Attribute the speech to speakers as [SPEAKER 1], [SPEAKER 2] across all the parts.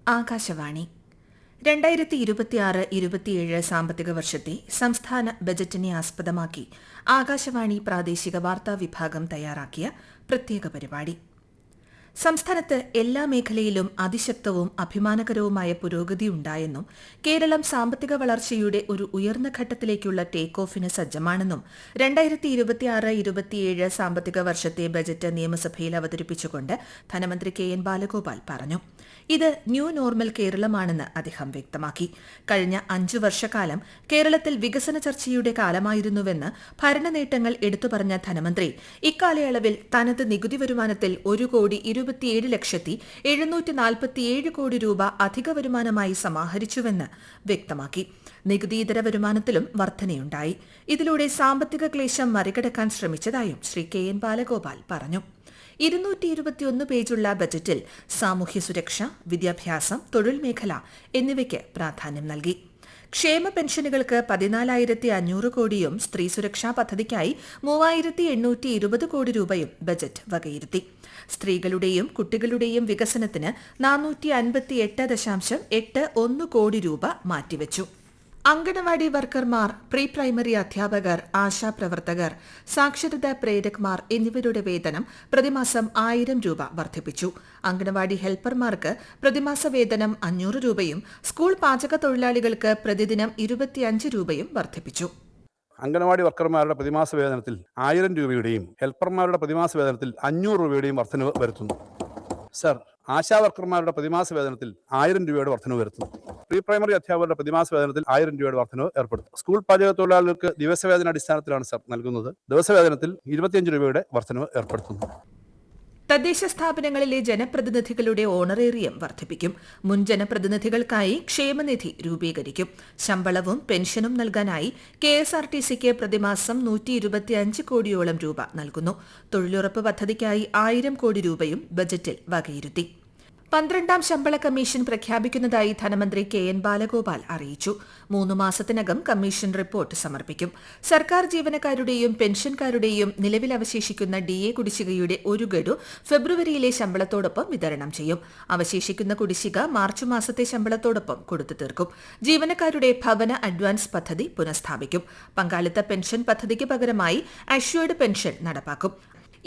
[SPEAKER 1] ആകാശവാണി 2026-27 സാമ്പത്തിക വർഷത്തെ സംസ്ഥാന ബജറ്റിനെ ആസ്പദമാക്കി ആകാശവാണി പ്രാദേശിക വാർത്താ വിഭാഗം തയ്യാറാക്കിയ പ്രത്യേക പരിപാടി. സംസ്ഥാനത്ത് എല്ലാ മേഖലയിലും അതിശക്തവും അഭിമാനകരവുമായ പുരോഗതിയുണ്ടായെന്നും കേരളം സാമ്പത്തിക വളർച്ചയുടെ ഒരു ഉയർന്ന ഘട്ടത്തിലേക്കുള്ള ടേക്ക് ഓഫിന് സജ്ജമാണെന്നും 2026-27 സാമ്പത്തിക വർഷത്തെ ബജറ്റ് നിയമസഭയിൽ അവതരിപ്പിച്ചുകൊണ്ട് ധനമന്ത്രി കെ.എൻ. ബാലഗോപാൽ പറഞ്ഞു. ഇത് ന്യൂ നോർമൽ കേരളമാണെന്ന് അദ്ദേഹം വ്യക്തമാക്കി. കഴിഞ്ഞ 5 വർഷക്കാലം കേരളത്തിൽ വികസന ചർച്ചയുടെ കാലമായിരുന്നുവെന്ന് ഭരണനേട്ടങ്ങൾ എടുത്തുപറഞ്ഞ ധനമന്ത്രി ഇക്കാലയളവിൽ തനത് നികുതി വരുമാനത്തിൽ 1,27,747 കോടി രൂപ അധിക വരുമാനമായി സമാഹരിച്ചുവെന്ന് വ്യക്തമാക്കി. നികുതിയിതര വരുമാനത്തിലും വർധനയുണ്ടായി. ഇതിലൂടെ സാമ്പത്തിക ക്ലേശം മറികടക്കാൻ ശ്രമിച്ചതായും ശ്രീ കെ.എൻ. ബാലഗോപാൽ പറഞ്ഞു. 221 പേജുള്ള ബജറ്റിൽ സാമൂഹ്യ സുരക്ഷ, വിദ്യാഭ്യാസം, തൊഴിൽ മേഖല എന്നിവയ്ക്ക് പ്രാധാന്യം നൽകി. ക്ഷേമ പെൻഷനുകൾക്ക് 14,500 കോടിയും സ്ത്രീ സുരക്ഷാ പദ്ധതിക്കായി 3,820 കോടി രൂപയും ബജറ്റ് വകയിരുത്തി. സ്ത്രീകളുടെയും കുട്ടികളുടെയും വികസനത്തിന് 458.81 കോടി രൂപ മാറ്റിവച്ചു. അങ്കണവാടി വർക്കർമാർ, പ്രീ പ്രൈമറി അധ്യാപകർ, ആശാപ്രവർത്തകർ, സാക്ഷരതാ പ്രേരക്മാർ എന്നിവരുടെ വേതനം പ്രതിമാസം 1,000 രൂപ വർദ്ധിപ്പിച്ചു. അങ്കണവാടി ഹെൽപ്പർമാർക്ക് പ്രതിമാസ വേതനം 500 രൂപയും സ്കൂൾ പാചക തൊഴിലാളികൾക്ക് പ്രതിദിനം 25 രൂപയും വർദ്ധിപ്പിച്ചു.
[SPEAKER 2] അംഗനവാടി വർക്കർമാരുടെ പ്രതിമാസ വേതനത്തിൽ 1,000 രൂപയുടെയും ഹെൽപ്പർമാരുടെ പ്രതിമാസ വേതനത്തിൽ 500 രൂപയുടെയും വർധനവ് വരുത്തുന്നു. സർ, ആശാ വർക്കർമാരുടെ പ്രതിമാസ വേതനത്തിൽ 1,000 രൂപയുടെ വർധനവ് വരുത്തുന്നു. പ്രീ പ്രൈമറി അധ്യാപകരുടെ പ്രതിമാസ വേതനത്തിൽ 1,000 രൂപയുടെ വർധനവ് ഏർപ്പെടുത്തും. സ്കൂൾ പാചക തൊഴിലാളികൾക്ക് ദിവസവേതന അടിസ്ഥാനത്തിലാണ് സർ നൽകുന്നത്. ദിവസവേതനത്തിൽ 25 രൂപയുടെ വർധനവ് ഏർപ്പെടുത്തുന്നു.
[SPEAKER 1] തദ്ദേശ സ്ഥാപനങ്ങളിലെ ജനപ്രതിനിധികളുടെ ഓണറേറിയം വർദ്ധിപ്പിക്കും. മുൻ ജനപ്രതിനിധികൾക്കായി ക്ഷേമനിധി രൂപീകരിക്കും. ശമ്പളവും പെൻഷനും നൽകാനായി KSRTCക്ക് പ്രതിമാസം 125 കോടിയോളം രൂപ നൽകുന്നു. തൊഴിലുറപ്പ് പദ്ധതിക്കായി 1,000 കോടി രൂപയും ബജറ്റിൽ വകയിരുത്തി. 12ാം ശമ്പള കമ്മീഷൻ പ്രഖ്യാപിക്കുന്നതായി ധനമന്ത്രി കെ.എൻ. ബാലഗോപാൽ അറിയിച്ചു. 3 മാസത്തിനകം കമ്മീഷൻ റിപ്പോർട്ട് സമർപ്പിക്കും. സർക്കാർ ജീവനക്കാരുടെയും പെൻഷൻകാരുടെയും നിലവിൽ അവശേഷിക്കുന്ന DA കുടിശ്ശികയുടെ ഒരു ഗഡു ഫെബ്രുവരിയിലെ ശമ്പളത്തോടൊപ്പം വിതരണം ചെയ്യും. അവശേഷിക്കുന്ന കുടിശ്ശിക മാർച്ച് മാസത്തെ ശമ്പളത്തോടൊപ്പം കൊടുത്തു തീർക്കും. ജീവനക്കാരുടെ ഭവന അഡ്വാൻസ് പദ്ധതി പുനഃസ്ഥാപിക്കും. പങ്കാളിത്ത പെൻഷൻ പദ്ധതിക്ക് പകരമായി അഷ്വേർഡ് പെൻഷൻ നടപ്പാക്കും.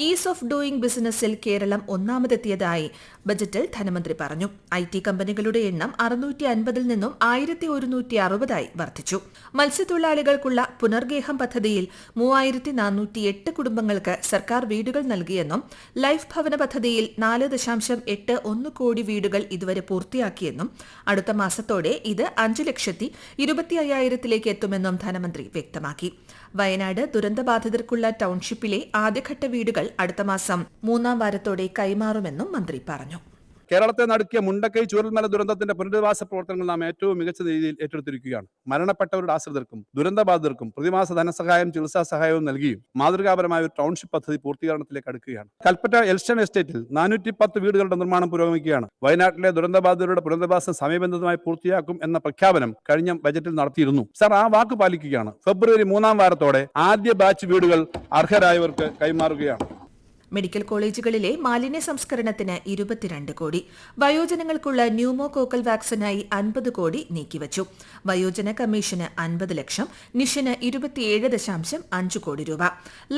[SPEAKER 1] ഈസ് ഓഫ് ഡൂയിംഗ് ബിസിനസ്സിൽ കേരളം ഒന്നാമതെത്തിയതായി ബജറ്റിൽ ധനമന്ത്രി പറഞ്ഞു. IT കമ്പനികളുടെ എണ്ണം 650-ൽ നിന്നും 1,160 വർദ്ധിച്ചു. മത്സ്യത്തൊഴിലാളികൾക്കുള്ള പുനർഗേഹം പദ്ധതിയിൽ 3,408 കുടുംബങ്ങൾക്ക് സർക്കാർ വീടുകൾ നൽകിയെന്നും ലൈഫ് ഭവന പദ്ധതിയിൽ 4.81 കോടി വീടുകൾ ഇതുവരെ പൂർത്തിയാക്കിയെന്നും അടുത്ത മാസത്തോടെ ഇത് 5,25,000-ലേക്ക് എത്തുമെന്നും ധനമന്ത്രി വ്യക്തമാക്കി. വയനാട് ദുരന്തബാധിതർക്കുള്ള ടൌൺഷിപ്പിലെ ആദ്യഘട്ട വീടുകൾ അടുത്ത മാസം 3ാം വാരത്തോടെ കൈമാറുമെന്നും മന്ത്രി പറഞ്ഞു.
[SPEAKER 2] കേരളത്തെ നടുക്കിയ മുണ്ടക്കൈ ചൂരൽമല ദുരന്തത്തിന്റെ പുനരധിവാസ പ്രവർത്തനങ്ങൾ നാം ഏറ്റവും മികച്ച രീതിയിൽ ഏറ്റെടുത്തിരിക്കുകയാണ്. മരണപ്പെട്ടവരുടെ ആശ്രിതർക്കും ദുരന്തബാധിതർക്കും പ്രതിമാസ ധനസഹായം, ചികിത്സാ സഹായവും നൽകിയും മാതൃകാപരമായ ഒരു ടൗൺഷിപ്പ് പദ്ധതി പൂർത്തീകരണത്തിലേക്ക് അടുക്കുകയാണ്. കൽപ്പറ്റ എൽസ്റ്റൺ എസ്റ്റേറ്റിൽ 410 വീടുകളുടെ നിർമ്മാണം പുരോഗമിക്കുകയാണ്. വയനാട്ടിലെ ദുരന്തബാധിതരുടെ പുനരധിവാസം സമയബന്ധിതമായി പൂർത്തിയാക്കും എന്ന പ്രഖ്യാപനം കഴിഞ്ഞ ബജറ്റിൽ നടത്തിയിരുന്നു. സർ, ആ വാക്ക് പാലിക്കുകയാണ്. ഫെബ്രുവരി 3ാം വാരത്തോടെ ആദ്യ ബാച്ച് വീടുകൾ അർഹരായവർക്ക് കൈമാറുകയാണ്.
[SPEAKER 1] മെഡിക്കൽ കോളേജുകളിലെ മാലിന്യ സംസ്കരണത്തിന് 22 കോടി. വയോജനങ്ങൾക്കുള്ള ന്യൂമോകോക്കൽ വാക്സിനായി 50 കോടി നീക്കിവച്ചു. വയോജന കമ്മീഷന് 50 ലക്ഷം, നിഷിന് 27.5 കോടി രൂപ.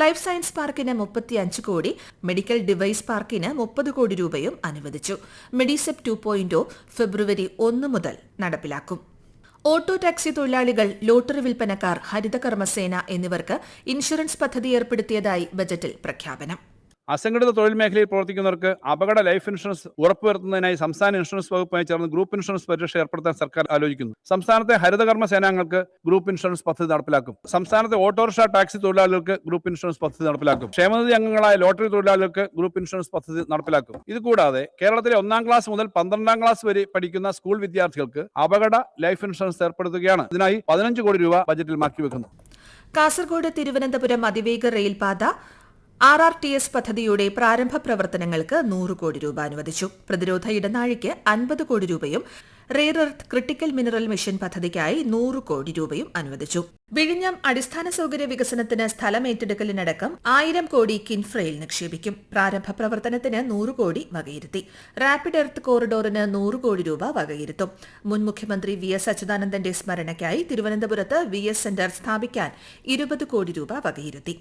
[SPEAKER 1] ലൈഫ് സയൻസ് പാർക്കിന് 35 കോടി, മെഡിക്കൽ ഡിവൈസ് പാർക്കിന് 30 കോടി രൂപയും അനുവദിച്ചു. മെഡിസെപ് 2.0 ഫെബ്രുവരി 1 മുതൽ നടപ്പിലാക്കും. ഓട്ടോ ടാക്സി തൊഴിലാളികൾ, ലോട്ടറി വിൽപ്പനക്കാർ, ഹരിത കർമ്മസേന എന്നിവർക്ക് ഇൻഷുറൻസ് പദ്ധതി ഏർപ്പെടുത്തിയതായി ബജറ്റിൽ പ്രഖ്യാപനം.
[SPEAKER 2] അസംഘടിത തൊഴിൽ മേഖലയിൽ പ്രവർത്തിക്കുന്നവർക്ക് അപകട ലൈഫ് ഇൻഷുറൻസ് ഉറപ്പുവരുത്തുന്നതിനായി സംസ്ഥാന ഇൻഷുറൻസ് വകുപ്പുമായി ചേർന്ന് ഗ്രൂപ്പ് ഇൻഷുറൻസ് പരിരക്ഷ ഏർപ്പെടുത്താൻ സർക്കാർ ആലോചിക്കുന്നു. സംസ്ഥാനത്തെ ഹരിതകർമ്മ സേനാംഗങ്ങൾക്ക് ഗ്രൂപ്പ് ഇൻഷുറൻസ് പദ്ധതി നടപ്പിലാക്കും. സംസ്ഥാനത്തെ ഓട്ടോറിക്ഷ ടാക്സി തൊഴിലാളികൾക്ക് ഗ്രൂപ്പ് ഇൻഷുറൻസ് പദ്ധതി നടപ്പിലാക്കും. ക്ഷേമനിധി അംഗങ്ങളായ ലോട്ടറി തൊഴിലാളികൾക്ക് ഗ്രൂപ്പ് ഇൻഷുറൻസ് പദ്ധതി നടപ്പിലാക്കും. ഇതുകൂടാതെ കേരളത്തിലെ 1ാം ക്ലാസ് മുതൽ 12ാം ക്ലാസ് വരെ പഠിക്കുന്ന സ്കൂൾ വിദ്യാർത്ഥികൾക്ക് അപകട ലൈഫ് ഇൻഷുറൻസ് ഏർപ്പെടുത്തുകയാണ്. ഇതിനായി 15 കോടി രൂപ ബജറ്റിൽ മാറ്റിവെക്കുന്നു.
[SPEAKER 1] കാസർഗോഡ് തിരുവനന്തപുരം അതിവേഗ റെയിൽപാത RRTS പദ്ധതിയുടെ പ്രാരംഭ പ്രവർത്തനങ്ങൾക്ക് 100 കോടി രൂപ അനുവദിച്ചു. പ്രതിരോധ ഇടനാഴിക്ക് 50 കോടി രൂപയും rare earth critical mineral mission പദ്ധതിക്കായി 100 കോടി രൂപയും അനുവദിച്ചു. വിഴിഞ്ഞം അടിസ്ഥാന സൌകര്യ വികസനത്തിന് സ്ഥലം ഏറ്റെടുക്കലിനടക്കം 1000 കോടി കിൻഫ്രയിൽ നിക്ഷേപിക്കും. പ്രാരംഭ പ്രവർത്തനത്തിന് 100 കോടി വകയിരുത്തി. റാപ്പിഡ് എർത്ത് കോറിഡോറിന് 100 കോടി രൂപ വകയിരുത്തും. മുൻ മുഖ്യമന്ത്രി VS അച്യുതാനന്ദന്റെ സ്മരണയ്ക്കായി തിരുവനന്തപുരത്ത് VS സെന്റർ സ്ഥാപിക്കാൻ 20 കോടി രൂപ വകയിരുത്തി.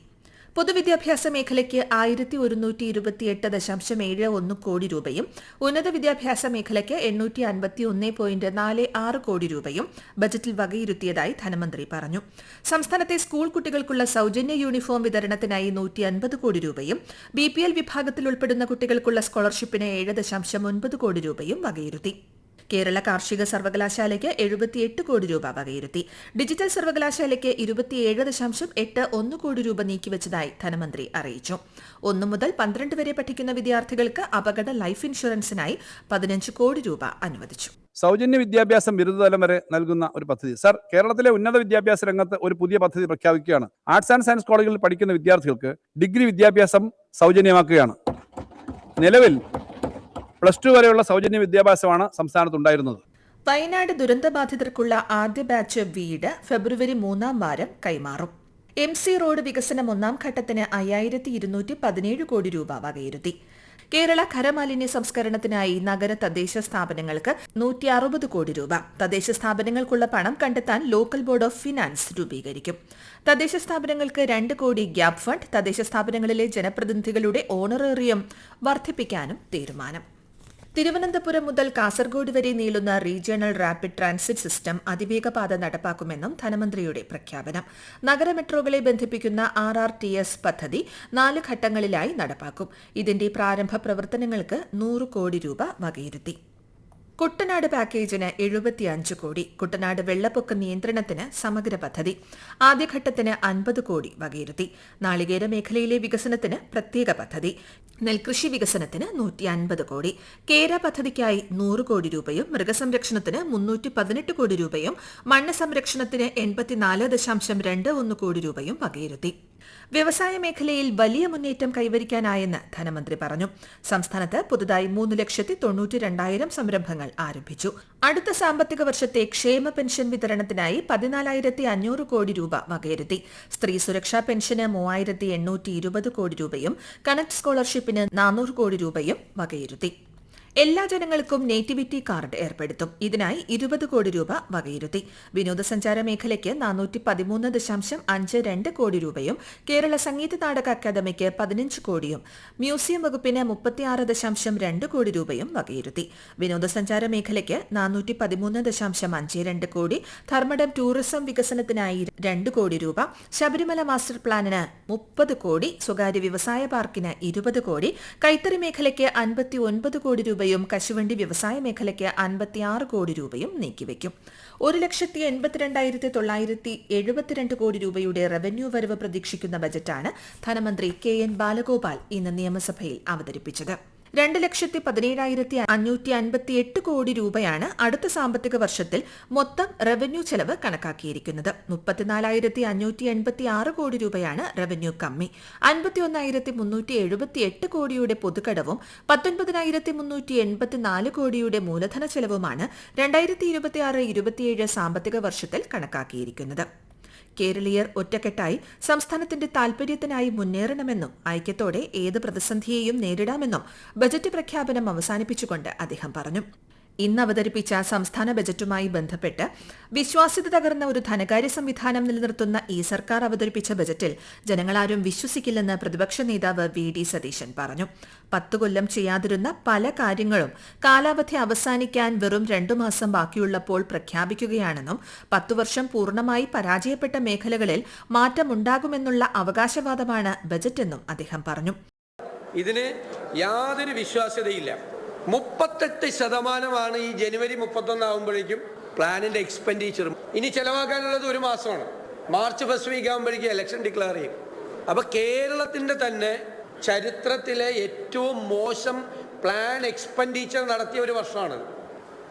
[SPEAKER 1] പൊതുവിദ്യാഭ്യാസ മേഖലയ്ക്ക് 1128.71 കോടി രൂപയും ഉന്നത വിദ്യാഭ്യാസ മേഖലയ്ക്ക് 851.46 കോടി രൂപയും ബജറ്റിൽ വകയിരുത്തിയതായി ധനമന്ത്രി പറഞ്ഞു. സംസ്ഥാനത്തെ സ്കൂൾ കുട്ടികൾക്കുള്ള സൌജന്യ യൂണിഫോം വിതരണത്തിനായി 150 കോടി രൂപയും BPL വിഭാഗത്തിൽ ഉൾപ്പെടുന്ന കുട്ടികൾക്കുള്ള സ്കോളർഷിപ്പിന് 7.9 കോടി രൂപയും വകയിരുത്തി. കേരള കാർഷിക സർവകലാശാലയ്ക്ക് 78 കോടി രൂപ വകയിരുത്തി. ഡിജിറ്റൽ സർവകലാശാലയ്ക്ക് 27.81 കോടി രൂപ നീക്കിവച്ചതായി ധനമന്ത്രി അറിയിച്ചു. 1 മുതൽ 12 വരെ പഠിക്കുന്ന വിദ്യാർത്ഥികൾക്ക് അപകട ലൈഫ് ഇൻഷുറൻസിനായി 15 കോടി രൂപ അനുവദിച്ചു.
[SPEAKER 2] സൗജന്യ വിദ്യാഭ്യാസം ബിരുദതലം വരെ നൽകുന്ന ഒരു പദ്ധതി. സർ, കേരളത്തിലെ ഉന്നത വിദ്യാഭ്യാസ രംഗത്ത് ഒരു പുതിയ പദ്ധതി പ്രഖ്യാപിക്കുകയാണ്. ആർട്സ് ആൻഡ് സയൻസ് കോളേജുകളിൽ പഠിക്കുന്ന വിദ്യാർത്ഥികൾക്ക് ഡിഗ്രി വിദ്യാഭ്യാസം സൗജന്യമാക്കുകയാണ്. നിലവിൽ +2 വരെയുള്ള സൗജന്യ വിദ്യാഭ്യാസമാണ് സംസ്ഥാനത്തുണ്ടായിരുന്നത്.
[SPEAKER 1] വയനാട് ദുരന്തബാധിതർക്കുള്ള ആദ്യ ബാച്ച് വീട് ഫെബ്രുവരി 3-ാം വാരം കൈമാറും. MC റോഡ് വികസനം 1-ാം ഘട്ടത്തിന് 5217 കോടി രൂപ വകയിരുത്തി. കേരള ഖരമാലിന്യ സംസ്കരണത്തിനായി നഗര തദ്ദേശ സ്ഥാപനങ്ങൾക്ക് 160 കോടി രൂപ. തദ്ദേശ സ്ഥാപനങ്ങൾക്കുള്ള പണം കണ്ടെത്താൻ ലോക്കൽ ബോർഡ് ഓഫ് ഫിനാൻസ് രൂപീകരിക്കും. തദ്ദേശ സ്ഥാപനങ്ങൾക്ക് 2 കോടി ഗ്യാപ് ഫണ്ട്. തദ്ദേശ സ്ഥാപനങ്ങളിലെ ജനപ്രതിനിധികളുടെ ഓണറേറിയം വർദ്ധിപ്പിക്കാനും തീരുമാനം. തിരുവനന്തപുരം മുതൽ കാസർഗോഡ് വരെ നീളുന്ന റീജിയണൽ റാപ്പിഡ് ട്രാൻസിറ്റ് സിസ്റ്റം അതിവേഗപാത നടപ്പാക്കുമെന്നും ധനമന്ത്രിയുടെ പ്രഖ്യാപനം. നഗര മെട്രോകളെ ബന്ധിപ്പിക്കുന്ന RRTS പദ്ധതി 4 ഘട്ടങ്ങളിലായി നടപ്പാക്കും. ഇതിന്റെ പ്രാരംഭ പ്രവർത്തനങ്ങൾക്ക് 100 കോടി രൂപ വകയിരുത്തി. കുട്ടനാട് പാക്കേജിന് 75 കോടി. കുട്ടനാട് വെള്ളപ്പൊക്ക നിയന്ത്രണത്തിന് സമഗ്ര പദ്ധതി. ആദ്യഘട്ടത്തിന് 50 കോടി വകയിരുത്തി. നാളികേര മേഖലയിലെ വികസനത്തിന് പ്രത്യേക പദ്ധതി. നെൽകൃഷി വികസനത്തിന് 150 കോടി. കേര പദ്ധതിക്കായി 100 കോടി രൂപയും മൃഗസംരക്ഷണത്തിന് 318 കോടി രൂപയും മണ്ണ് സംരക്ഷണത്തിന് 84.21 കോടി രൂപയും വകയിരുത്തി. വ്യവസായ മേഖലയിൽ വലിയ മുന്നേറ്റം കൈവരിക്കാനായെന്ന് ധനമന്ത്രി പറഞ്ഞു. സംസ്ഥാനത്ത് പുതുതായി 3,92,000 സംരംഭങ്ങൾ ആരംഭിച്ചു. അടുത്ത സാമ്പത്തിക വർഷത്തെ ക്ഷേമ പെൻഷൻ വിതരണത്തിനായി 14,500 കോടി രൂപ വകയിരുത്തി. സ്ത്രീ സുരക്ഷാ പെൻഷന് 3,820 കോടി രൂപയും കണക്ട് സ്കോളർഷിപ്പിന് 400 കോടി രൂപയും വകയിരുത്തി. എല്ലാ ജനങ്ങൾക്കും നേറ്റിവിറ്റി കാർഡ് ഏർപ്പെടുത്തും. ഇതിനായി 20 കോടി രൂപ വകയിരുത്തി. വിനോദസഞ്ചാര മേഖലയ്ക്ക് 413.52 കോടി രൂപയും കേരള സംഗീത നാടക അക്കാദമിക്ക് 15 കോടിയും മ്യൂസിയം വകുപ്പിന് 36.2 കോടി രൂപയും വകയിരുത്തി. വിനോദസഞ്ചാര മേഖലയ്ക്ക് 413.52 കോടി, ധർമ്മടം ടൂറിസം വികസനത്തിനായി 2 കോടി രൂപ, ശബരിമല മാസ്റ്റർ പ്ലാനിന് 30 കോടി, സ്വകാര്യ വ്യവസായ പാർക്കിന് 20 കോടി, കൈത്തറി മേഖലയ്ക്ക് 59 കോടി രൂപയും കശുവണ്ടി വ്യവസായ മേഖലയ്ക്ക് 56 കോടി രൂപയും നീക്കിവെക്കും. 1,82,972 കോടി രൂപയുടെ റവന്യൂ വരവ് പ്രതീക്ഷിക്കുന്ന ബജറ്റാണ് ധനമന്ത്രി KN ബാലഗോപാൽ ഇന്ന് നിയമസഭയിൽ അവതരിപ്പിച്ചത്. 2,17,558 കോടി രൂപയാണ് അടുത്ത സാമ്പത്തിക വർഷത്തിൽ മൊത്തം റവന്യൂ ചെലവ് കണക്കാക്കിയിരിക്കുന്നത്. 34,586 കോടി രൂപയാണ് റവന്യൂ കമ്മി. 51,378 കോടിയുടെ പൊതുകടവും 19,384 കോടിയുടെ മൂലധന ചെലവുമാണ് 2026-27 സാമ്പത്തിക വർഷത്തിൽ കണക്കാക്കിയിരിക്കുന്നത്. കേരളീയർ ഒറ്റക്കെട്ടായി സംസ്ഥാനത്തിന്റെ താൽപര്യത്തിനായി മുന്നേറണമെന്നും ഐക്യത്തോടെ ഏത് പ്രതിസന്ധിയെയും നേരിടാമെന്നും ബജറ്റ് പ്രഖ്യാപനം അവസാനിപ്പിച്ചുകൊണ്ട് അദ്ദേഹം പറഞ്ഞു. ഇന്ന് അവതരിപ്പിച്ച സംസ്ഥാന ബജറ്റുമായി ബന്ധപ്പെട്ട് വിശ്വാസ്യത തകർന്ന ഒരു ധനകാര്യ സംവിധാനം നിലനിർത്തുന്ന ഈ സർക്കാർ അവതരിപ്പിച്ച ബജറ്റിൽ ജനങ്ങളാരും വിശ്വസിക്കില്ലെന്ന് പ്രതിപക്ഷ നേതാവ് VD സതീശൻ പറഞ്ഞു. 10 കൊല്ലം ചെയ്യാതിരുന്ന പല കാര്യങ്ങളും കാലാവധി അവസാനിക്കാൻ വെറും 2 മാസം ബാക്കിയുള്ളപ്പോൾ പ്രഖ്യാപിക്കുകയാണെന്നും 10 വർഷം പൂർണ്ണമായി പരാജയപ്പെട്ട മേഖലകളിൽ മാറ്റമുണ്ടാകുമെന്നുള്ള അവകാശവാദമാണ് ബജറ്റെന്നും അദ്ദേഹം പറഞ്ഞു.
[SPEAKER 3] ഇതിന് യാതൊരു വിശ്വാസ്യതയില്ല. 38% ഈ ജനുവരി 31 ആകുമ്പോഴേക്കും പ്ലാനിന്റെ എക്സ്പെൻഡിച്ചർ. ഇനി ചെലവാക്കാനുള്ളത് 1 മാസമാണ്. മാർച്ച് ഫസ്റ്റ് വീക്ക് ആകുമ്പോഴേക്കും ഇലക്ഷൻ ഡിക്ലെയർ ചെയ്യും. അപ്പൊ കേരളത്തിന്റെ തന്നെ ചരിത്രത്തിലെ ഏറ്റവും മോശം പ്ലാൻ എക്സ്പെൻഡിച്ചർ നടത്തിയ ഒരു വർഷമാണ്.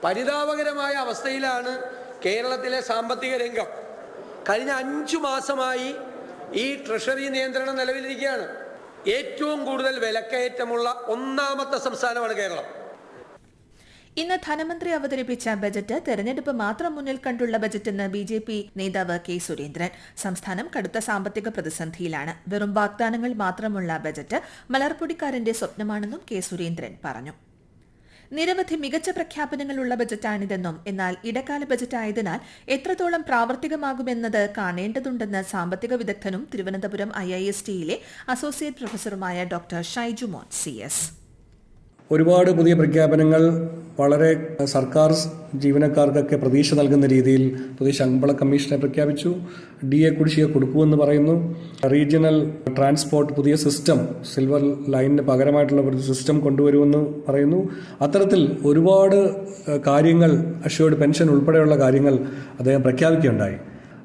[SPEAKER 3] പരിതാപകരമായ അവസ്ഥയിലാണ് കേരളത്തിലെ സാമ്പത്തിക രംഗം. കഴിഞ്ഞ 5 മാസമായി ഈ ട്രഷറി നിയന്ത്രണം നിലവിലിരിക്കുകയാണ്. ഏറ്റവും കൂടുതൽ വിലക്കയറ്റമുള്ള 1ാമത്തെ സംസ്ഥാനമാണ് കേരളം.
[SPEAKER 1] ഇന്ന് ധനമന്ത്രി അവതരിപ്പിച്ച ബജറ്റ് തെരഞ്ഞെടുപ്പ് മാത്രം മുന്നിൽ കണ്ടുള്ള ബജറ്റെന്ന് BJP നേതാവ് കെ സുരേന്ദ്രൻ. സംസ്ഥാനം കടുത്ത സാമ്പത്തിക പ്രതിസന്ധിയിലാണ്. വെറും വാഗ്ദാനങ്ങൾ മാത്രമുള്ള ബജറ്റ് മലർപ്പൊടിക്കാരന്റെ സ്വപ്നമാണെന്നും കെ സുരേന്ദ്രൻ പറഞ്ഞു. നിരവധി മികച്ച പ്രഖ്യാപനങ്ങളുള്ള ബജറ്റാണിതെന്നും എന്നാൽ ഇടക്കാല ബജറ്റായതിനാൽ എത്രത്തോളം പ്രാവർത്തികമാകുമെന്നത് കാണേണ്ടതുണ്ടെന്ന് സാമ്പത്തിക വിദഗ്ധനും തിരുവനന്തപുരം IISTയിലെ അസോസിയേറ്റ് പ്രൊഫസറുമായ ഡോക്ടർ ഷൈജു മോൻ CS.
[SPEAKER 4] ഒരുപാട് പുതിയ പ്രഖ്യാപനങ്ങൾ വളരെ സർക്കാർ ജീവനക്കാർക്കൊക്കെ പ്രതീക്ഷ നൽകുന്ന രീതിയിൽ പുതിയ ശമ്പള കമ്മീഷനെ പ്രഖ്യാപിച്ചു. DA കുടിശ്ശിക കൊടുക്കുമെന്ന് പറയുന്നു. റീജിയണൽ ട്രാൻസ്പോർട്ട് പുതിയ സിസ്റ്റം സിൽവർ ലൈനിന് പകരമായിട്ടുള്ള ഒരു സിസ്റ്റം കൊണ്ടുവരുമെന്ന് പറയുന്നു. അത്തരത്തിൽ ഒരുപാട് കാര്യങ്ങൾ, അഷ്യൂർഡ് പെൻഷൻ ഉൾപ്പെടെയുള്ള കാര്യങ്ങൾ അദ്ദേഹം പ്രഖ്യാപിക്കുകയുണ്ടായി.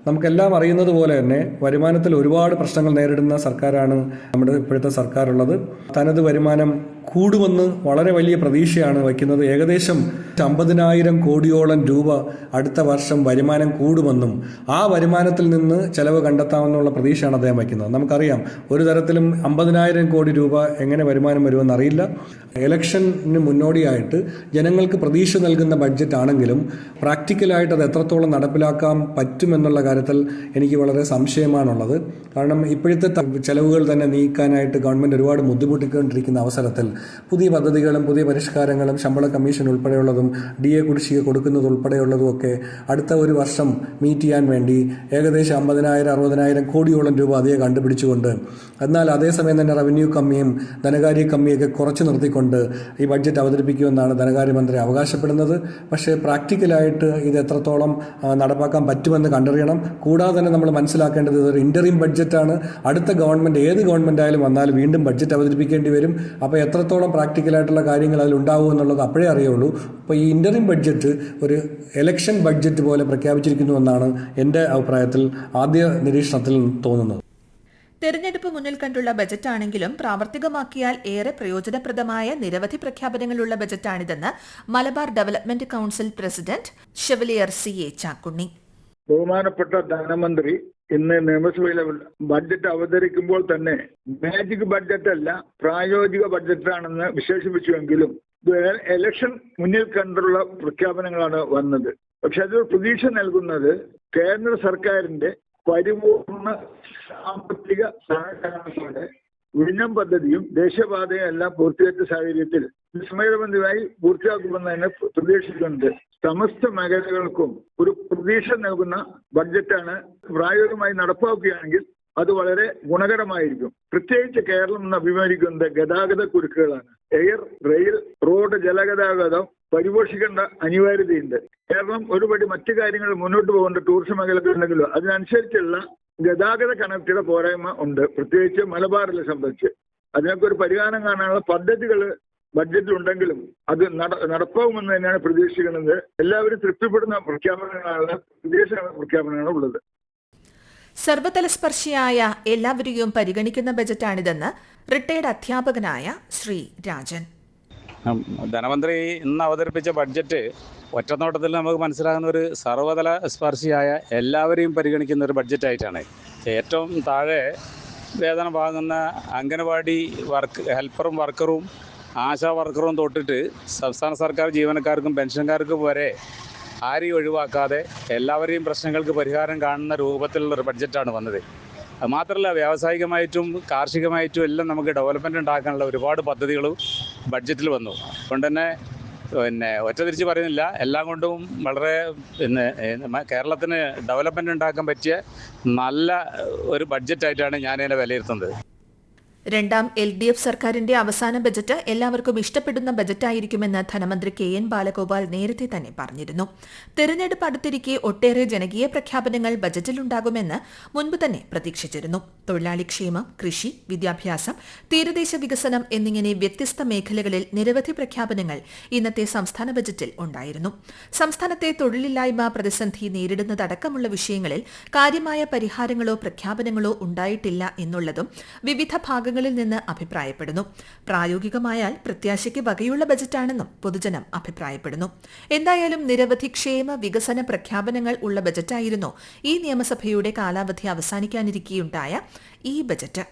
[SPEAKER 4] നമുക്കെല്ലാം അറിയുന്നത് പോലെ തന്നെ വരുമാനത്തിൽ ഒരുപാട് പ്രശ്നങ്ങൾ നേരിടുന്ന സർക്കാരാണ് നമ്മുടെ ഇപ്പോഴത്തെ സർക്കാരുള്ളത്. തനത് വരുമാനം കൂടുമെന്ന് വളരെ വലിയ പ്രതീക്ഷയാണ് വയ്ക്കുന്നത്. ഏകദേശം 50,000 കോടിയോളം രൂപ അടുത്ത വർഷം വരുമാനം കൂടുമെന്നും ആ വരുമാനത്തിൽ നിന്ന് ചെലവ് കണ്ടെത്താമെന്നുള്ള പ്രതീക്ഷയാണ് അദ്ദേഹം വയ്ക്കുന്നത്. നമുക്കറിയാം, ഒരു തരത്തിലും 50,000 കോടി രൂപ എങ്ങനെ വരുമാനം വരുമെന്ന് അറിയില്ല. ഇലക്ഷന് മുന്നോടിയായിട്ട് ജനങ്ങൾക്ക് പ്രതീക്ഷ നൽകുന്ന ബഡ്ജറ്റ് ആണെങ്കിലും പ്രാക്ടിക്കലായിട്ട് അത് എത്രത്തോളം നടപ്പിലാക്കാൻ പറ്റുമെന്നുള്ള കാര്യത്തിൽ എനിക്ക് വളരെ സംശയമാണുള്ളത്. കാരണം ഇപ്പോഴത്തെ ചെലവുകൾ തന്നെ നീക്കാനായിട്ട് ഗവൺമെന്റ് ഒരുപാട് ബുദ്ധിമുട്ടിക്കൊണ്ടിരിക്കുന്ന അവസരത്തിൽ പുതിയ പദ്ധതികളും പുതിയ പരിഷ്കാരങ്ങളും ശമ്പള കമ്മീഷൻ ഉൾപ്പെടെയുള്ളതും DA കുടിശ്ശിക കൊടുക്കുന്നത് ഉൾപ്പെടെയുള്ളതും ഒക്കെ അടുത്ത ഒരു വർഷം മീറ്റ് ചെയ്യാൻ വേണ്ടി ഏകദേശം 50,000-60,000 കോടിയോളം രൂപ അധികം കണ്ടുപിടിച്ചുകൊണ്ട്, എന്നാൽ അതേസമയം തന്നെ റവന്യൂ കമ്മിയും ധനകാര്യ കമ്മിയൊക്കെ കുറച്ചു നിർത്തിക്കൊണ്ട് ഈ ബഡ്ജറ്റ് അവതരിപ്പിക്കുമെന്നാണ് ധനകാര്യമന്ത്രി അവകാശപ്പെടുന്നത്. പക്ഷേ പ്രാക്ടിക്കലായിട്ട് ഇത് എത്രത്തോളം നടപ്പാക്കാൻ പറ്റുമെന്ന് കണ്ടറിയണം. കൂടാതെ തന്നെ നമ്മൾ മനസ്സിലാക്കേണ്ടത് ഇതൊരു ഇന്ററിം ബഡ്ജറ്റാണ്. അടുത്ത ഗവൺമെന്റ്, ഏത് ഗവൺമെന്റ് ആയാലും വന്നാലും വീണ്ടും ബഡ്ജറ്റ് അവതരിപ്പിക്കേണ്ടി വരും. അപ്പോൾ എത്രത്തോളം പ്രാക്ടിക്കലായിട്ടുള്ള കാര്യങ്ങൾ അതിൽ ഉണ്ടാവും എന്നുള്ളത് അപ്പോഴേ അറിയുള്ളൂ. അപ്പോൾ ഈ ഇന്ററിം ബഡ്ജറ്റ് ഒരു എലക്ഷൻ ബഡ്ജറ്റ് പോലെ പ്രഖ്യാപിച്ചിരിക്കുന്നുവെന്നാണ് എൻ്റെ അഭിപ്രായത്തിൽ ആദ്യ നിരീക്ഷണത്തിൽ തോന്നുന്നത്.
[SPEAKER 1] തെരഞ്ഞെടുപ്പ് മുന്നിൽ കണ്ടുള്ള ബജറ്റാണെങ്കിലും പ്രാവർത്തികമാക്കിയാൽ ഏറെ പ്രയോജനപ്രദമായ നിരവധി പ്രഖ്യാപനങ്ങളുള്ള ബജറ്റാണിതെന്ന് Malabar development council president chevalier CA Chakkunni.
[SPEAKER 5] ബഹുമാനപ്പെട്ട ധനമന്ത്രി ഇന്ന് നിയമസഭയിലെ ബഡ്ജറ്റ് അവതരിക്കുമ്പോൾ തന്നെ മാജിക് ബഡ്ജറ്റ് അല്ല, പ്രായോഗിക ബഡ്ജറ്റാണെന്ന് വിശേഷിപ്പിച്ചുവെങ്കിലും എലക്ഷൻ മുന്നിൽ കണ്ടുള്ള പ്രഖ്യാപനങ്ങളാണ് വന്നത്. പക്ഷെ അത് പ്രതീക്ഷ നൽകുന്നത് കേന്ദ്ര സർക്കാരിന്റെ പരിപൂർണ സാമ്പത്തിക സഹകരണത്തോടെ വിഴിഞ്ഞം പദ്ധതിയും ദേശീയപാതയും എല്ലാം പൂർത്തിയാക്കിയ സാഹചര്യത്തിൽ സമയബന്ധിതമായി പൂർത്തിയാക്കുമെന്ന് തന്നെ പ്രതീക്ഷിക്കുന്നുണ്ട്. സമസ്ത മേഖലകൾക്കും ഒരു പ്രതീക്ഷ നൽകുന്ന ബഡ്ജറ്റാണ്. പ്രായോഗികമായി നടപ്പാക്കുകയാണെങ്കിൽ അത് വളരെ ഗുണകരമായിരിക്കും. പ്രത്യേകിച്ച് കേരളം എന്ന് അഭിമാനിക്കുന്നത് ഗതാഗത കുരുക്കുകളാണ്. എയർ, റെയിൽ, റോഡ്, ജലഗതാഗതം പരിപോഷിക്കേണ്ട അനിവാര്യതയുണ്ട്. കേരളം ഒരുപടി മറ്റു കാര്യങ്ങൾ മുന്നോട്ട് പോകുന്നുണ്ട്. ടൂറിസം മേഖലകളുണ്ടെങ്കിലും അതിനനുസരിച്ചുള്ള ഗതാഗത കണക്റ്റിയുടെ പോരായ്മ ഉണ്ട്, പ്രത്യേകിച്ച് മലബാറിലെ സംബന്ധിച്ച്. അതിനൊക്കെ ഒരു പരിഹാരം കാണാനുള്ള പദ്ധതികൾ ബഡ്ജറ്റിലുണ്ടെങ്കിലും അത് നടപ്പാകുമെന്ന് തന്നെയാണ് പ്രതീക്ഷിക്കുന്നത്. എല്ലാവരും തൃപ്തിപ്പെടുന്ന പ്രഖ്യാപനങ്ങളാണ്, പ്രഖ്യാപനങ്ങളാണ് ഉള്ളത്.
[SPEAKER 1] സർവതലസ്പർശിയായ എല്ലാവരെയും പരിഗണിക്കുന്ന ബജറ്റാണിതെന്ന് റിട്ടയർഡ് അധ്യാപകനായ ശ്രീ രാജൻ.
[SPEAKER 6] ധനമന്ത്രി ഇന്ന് അവതരിപ്പിച്ച ബഡ്ജറ്റ് ഒറ്റനോട്ടത്തിൽ നമുക്ക് മനസ്സിലാകുന്ന ഒരു സർവ്വതല സ്പർശിയായ എല്ലാവരെയും പരിഗണിക്കുന്ന ഒരു ബഡ്ജറ്റായിട്ടാണ്. ഏറ്റവും താഴെ വേതനം വാങ്ങുന്ന അംഗനവാടി ഹെൽപ്പറും വർക്കറും ആശാ വർക്കറും തൊട്ടിട്ട് സംസ്ഥാന സർക്കാർ ജീവനക്കാർക്കും പെൻഷൻകാർക്കും വരെ ആരെയും ഒഴിവാക്കാതെ എല്ലാവരെയും പ്രശ്നങ്ങൾക്ക് പരിഹാരം കാണുന്ന രൂപത്തിലുള്ളൊരു ബഡ്ജറ്റാണ് വന്നത്. അത് മാത്രമല്ല, വ്യാവസായികമായിട്ടും കാർഷികമായിട്ടും എല്ലാം നമുക്ക് ഡെവലപ്മെൻറ്റ് ഉണ്ടാക്കാനുള്ള ഒരുപാട് പദ്ധതികളും ബഡ്ജറ്റിൽ വന്നു. അതുകൊണ്ട് തന്നെ ഒറ്റ തിരിച്ച് പറയുന്നില്ല, എല്ലാം കൊണ്ടും വളരെ കേരളത്തിന് ഡെവലപ്മെൻറ്റ് ഉണ്ടാക്കാൻ പറ്റിയ നല്ല ഒരു ബഡ്ജറ്റായിട്ടാണ് ഞാനതിനെ വിലയിരുത്തുന്നത്.
[SPEAKER 1] രണ്ടാം LDF സർക്കാരിന്റെ അവസാന ബജറ്റ് എല്ലാവർക്കും ഇഷ്ടപ്പെടുന്ന ബജറ്റായിരിക്കുമെന്ന് ധനമന്ത്രി KN ബാലഗോപാൽ നേരത്തെ തന്നെ പറഞ്ഞിരുന്നു. തെരഞ്ഞെടുപ്പ് അടുത്തിരിക്കെ ഒട്ടേറെ ജനകീയ പ്രഖ്യാപനങ്ങൾ ബജറ്റിലുണ്ടാകുമെന്ന് മുൻപ് തന്നെ പ്രതീക്ഷിച്ചിരുന്നു. തൊഴിലാളി ക്ഷേമം, കൃഷി, വിദ്യാഭ്യാസം, തീരദേശ വികസനം എന്നിങ്ങനെ വ്യത്യസ്ത മേഖലകളിൽ നിരവധി പ്രഖ്യാപനങ്ങൾ ഇന്നത്തെ സംസ്ഥാന ബജറ്റിൽ ഉണ്ടായിരുന്നു. സംസ്ഥാനത്തെ തൊഴിലില്ലായ്മ പ്രതിസന്ധി നേരിടുന്നതടക്കമുള്ള വിഷയങ്ങളിൽ കാര്യമായ പരിഹാരങ്ങളോ പ്രഖ്യാപനങ്ങളോ ഉണ്ടായിട്ടില്ല എന്നുള്ളതും വിവിധ ഭാഗങ്ങളിൽ നിന്ന് അഭിപ്രായപ്പെടുന്നു. പ്രായോഗികമായാൽ പ്രത്യാശയ്ക്ക് വകയുള്ള ബജറ്റാണെന്നും പൊതുജനം അഭിപ്രായപ്പെടുന്നു. എന്തായാലും നിരവധി ക്ഷേമ വികസന പ്രഖ്യാപനങ്ങൾ ഉള്ള ബജറ്റായിരുന്നു ഈ നിയമസഭയുടെ കാലാവധി അവസാനിക്കാനിരിക്കെയുണ്ടായ ഈ ബജറ്റ്.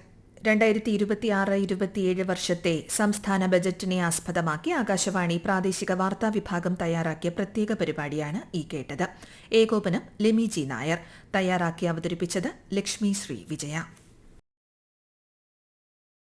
[SPEAKER 1] 2026-27 വർഷത്തെ സംസ്ഥാന ബജറ്റിനെ ആസ്പദമാക്കി ആകാശവാണി പ്രാദേശിക വാർത്താ വിഭാഗം തയ്യാറാക്കിയ പ്രത്യേക പരിപാടിയാണ് ഈ കേട്ടത്. ഏകോപനം ലെമി ജി നായർ. തയ്യാറാക്കി അവതരിപ്പിച്ചത് ലക്ഷ്മി ശ്രീ വിജയ.